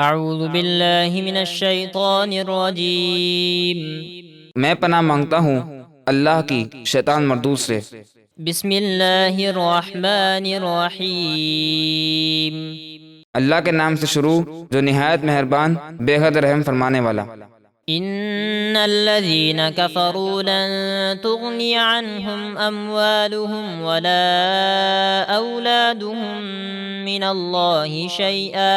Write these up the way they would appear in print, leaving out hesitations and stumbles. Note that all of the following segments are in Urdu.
اعوذ باللہ من الشیطان الرجیم۔ میں پناہ مانگتا ہوں اللہ کی شیطان مردود سے۔ بسم اللہ الرحمن الرحیم۔ اللہ کے نام سے شروع جو نہایت مہربان بے حد رحم فرمانے والا۔ ان الذین کفروا لن تغنی عنہم اموالہم ولا اولادہم من اللہ شیئا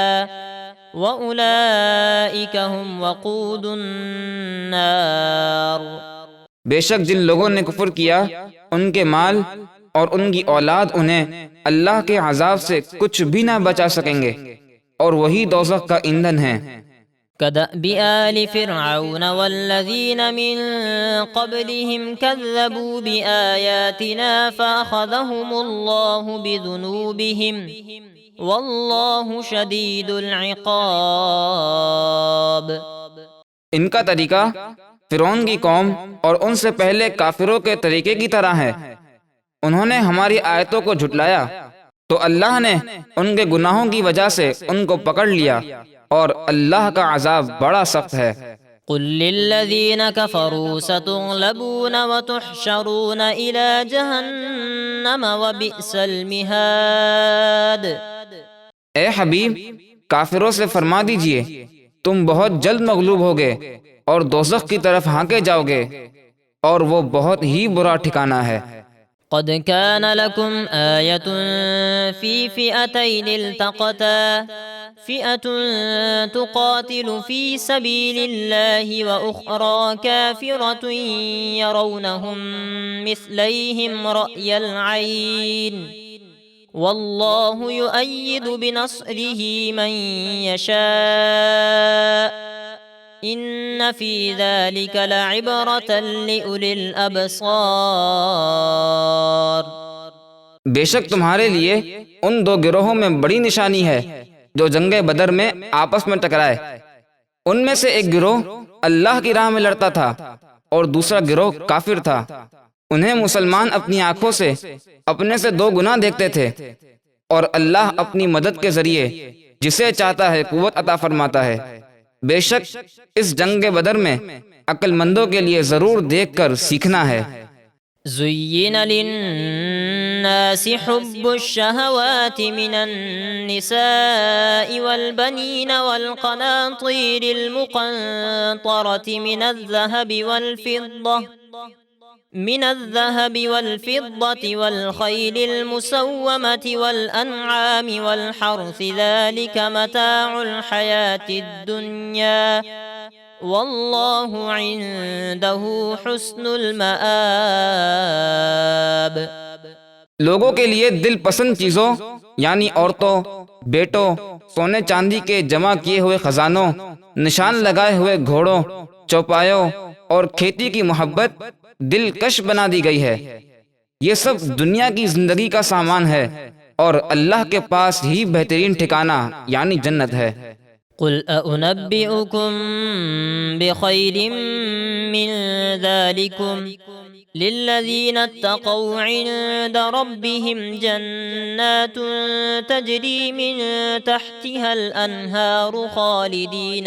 وَأُولَئِكَ هُمْ وَقُودُ النَّارِ۔ بے شک جن لوگوں نے کفر کیا ان کے مال اور ان کی اولاد انہیں اللہ کے عذاب سے کچھ بھی نہ بچا سکیں گے اور وہی دوزخ کا ایندھن ہے۔ كَدَأْبِ آلِ فِرْعَوْنَ وَالَّذِينَ مِن قَبْلِهِمْ كَذَّبُوا بِآيَاتِنَا فَأَخَذَهُمُ اللَّهُ بِذُنُوبِهِمْ واللہ شدید العقاب۔ ان کا طریقہ فرعون کی قوم اور ان سے پہلے کافروں کے طریقے کی طرح ہے۔ انہوں نے ہماری آیتوں کو جھٹلایا تو اللہ نے ان کے گناہوں کی وجہ سے ان کو پکڑ لیا اور اللہ کا عذاب بڑا سخت ہے۔ قل للذین کفروا ستغلبون وتحشرون الى جہنم وبئس المہاد۔ اے حبیب کافروں سے فرما دیجئے تم بہت جلد مغلوب ہوگے اور دوزخ کی طرف ہانکے جاؤ گے اور وہ بہت ہی برا ٹھکانہ ہے۔ قد كان لكم آية في فئتين التقتا فئة تقاتل في سبيل الله وأخرى كافرة يرونهم مثليهم رأي العين والله يؤيد بنصره من يشاء ان فی ذلک لعبرۃ لأولی الابصار۔ بے شک تمہارے لیے ان دو گروہوں میں بڑی نشانی ہے جو جنگ بدر میں آپس میں ٹکرائے۔ ان میں سے ایک گروہ اللہ کی راہ میں لڑتا تھا اور دوسرا گروہ کافر تھا۔ انہیں مسلمان اپنی آنکھوں سے اپنے سے دو گنا دیکھتے تھے اور اللہ اپنی مدد کے ذریعے جسے چاہتا ہے قوت عطا فرماتا ہے۔ بے شک اس جنگ بدر میں عقل مندوں کے لیے ضرور دیکھ کر سیکھنا ہے۔ زین للناس حب الشہوات من النساء والبنین والقناطیر المقنطرة من الذهب والفضة والخيل المسومة والأنعام والحرث ذلك متاع الحياة الدنيا والله عنده حسن المآب۔ لوگوں کے لیے دل پسند چیزوں یعنی عورتوں، بیٹوں، سونے چاندی کے جمع کیے ہوئے خزانوں، نشان لگائے ہوئے گھوڑوں، چوپایوں اور کھیتی کی محبت دلکش بنا دی گئی ہے۔ یہ سب دنیا کی زندگی کا سامان ہے اور اللہ کے پاس ہی بہترین ٹھکانہ یعنی جنت ہے۔ قل أنبئكم بخير من ذلكم للذين اتقوا عند ربهم جنات تجري من تحتها الأنهار خالدين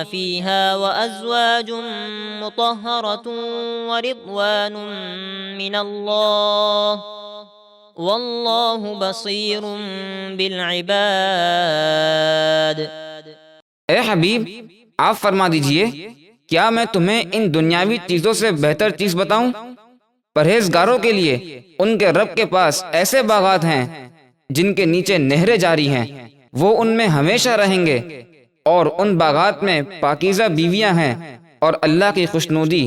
فيها وأزواج مطهرة ورضوان من الله واللہ بصیر بالعباد۔ اے حبیب آپ فرما دیجئے کیا میں تمہیں ان دنیاوی چیزوں سے بہتر چیز بتاؤں؟ پرہیزگاروں کے لیے ان کے رب کے پاس ایسے باغات ہیں جن کے نیچے نہریں جاری ہیں، وہ ان میں ہمیشہ رہیں گے اور ان باغات میں پاکیزہ بیویاں ہیں اور اللہ کی خوشنودی،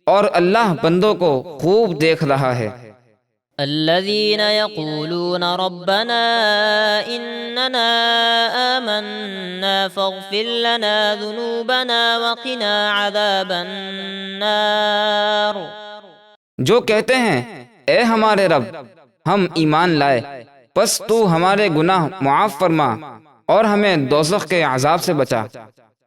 اور اللہ بندوں کو خوب دیکھ رہا ہے۔ الذين يقولون ربنا إننا آمنا فاغفر لنا ذنوبنا وقنا عذاب النار۔ جو کہتے ہیں اے ہمارے رب ہم ایمان لائے پس تو ہمارے گناہ معاف فرما اور ہمیں دوزخ کے عذاب سے بچا۔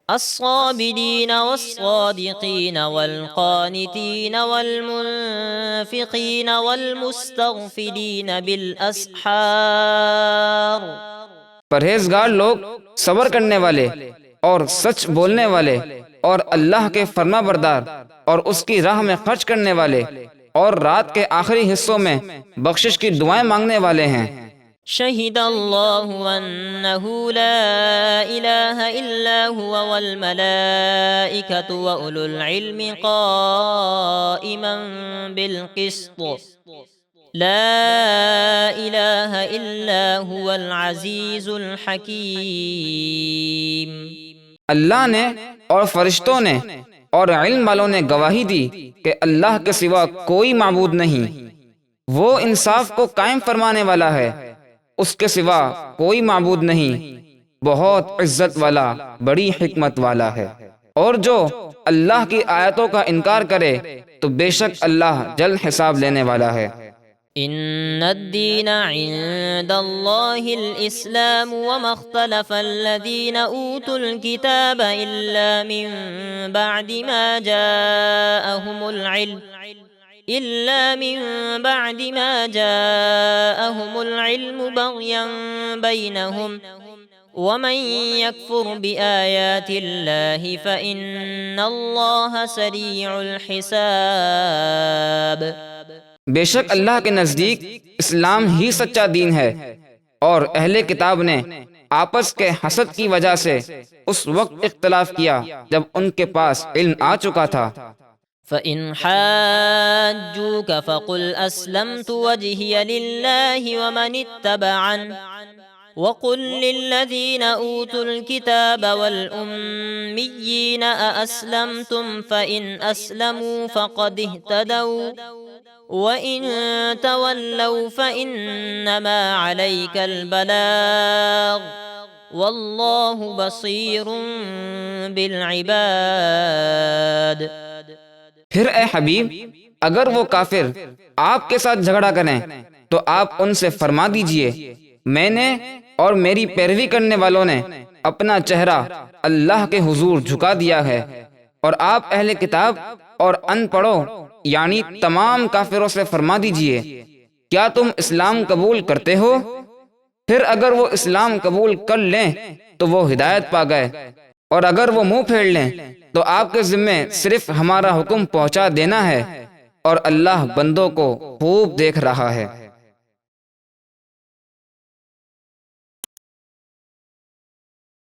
الصابرين والصادقين والقانتين والمنفقين والمستغفرين بالأسحار. پرہیزگار لوگ صبر کرنے والے اور سچ بولنے والے اور اللہ کے فرما بردار اور اس کی راہ میں خرچ کرنے والے اور رات کے آخری حصوں میں بخشش کی دعائیں مانگنے والے ہیں. شہد اللہ انہ لا الہ الا هو والملائکۃ واولو العلم قائما بالقسط لا الہ الا هو العزیز الحکیم. اللہ نے اور فرشتوں نے اور علم والوں نے گواہی دی کہ اللہ کے سوا کوئی معبود نہیں. وہ انصاف کو قائم فرمانے والا ہے، اس کے سوا کوئی معبود نہیں، بہت عزت والا، بڑی حکمت والا ہے. اور جو اللہ کی آیتوں کا انکار کرے تو بے شک اللہ جلد حساب لینے والا ہے. ان الدین عند اللہ الاسلام وما اختلف الذین اوتوا الكتاب الا من بعد ما جاءهم العلم بغیا بینہم ومن يكفر بآيات الله فإن الله سريع الحساب. بے شک اللہ کے نزدیک اسلام ہی سچا دین ہے، اور اہل کتاب نے آپس کے حسد کی وجہ سے اس وقت اختلاف کیا جب ان کے پاس علم آ چکا تھا. فَإِنْ حَاجُّوكَ فَقُلْ أَسْلَمْتُ وَجْهِيَ لِلَّهِ وَمَنِ اتَّبَعَنِ وَقُلْ لِلَّذِينَ أُوتُوا الْكِتَابَ وَالْأُمِّيِّينَ أَأَسْلَمْتُمْ فَإِنْ أَسْلَمُوا فَقَدِ اهْتَدَوْا وَإِن تَوَلَّوْا فَإِنَّمَا عَلَيْكَ الْبَلَاغُ وَاللَّهُ بَصِيرٌ بِالْعِبَادِ. پھر اے حبیب، اگر وہ کافر آپ کے ساتھ جھگڑا کریں تو آپ ان سے فرما دیجئے میں نے اور میری پیروی کرنے والوں نے اپنا چہرہ اللہ کے حضور جھکا دیا ہے، اور آپ اہل کتاب اور ان پڑھوں یعنی تمام کافروں سے فرما دیجئے کیا تم اسلام قبول کرتے ہو؟ پھر اگر وہ اسلام قبول کر لیں تو وہ ہدایت پا گئے، اور اگر وہ منہ پھیر لیں تو آپ کے ذمے صرف ہمارا حکم پہنچا دینا ہے، اور اللہ بندوں کو خوب دیکھ رہا ہے.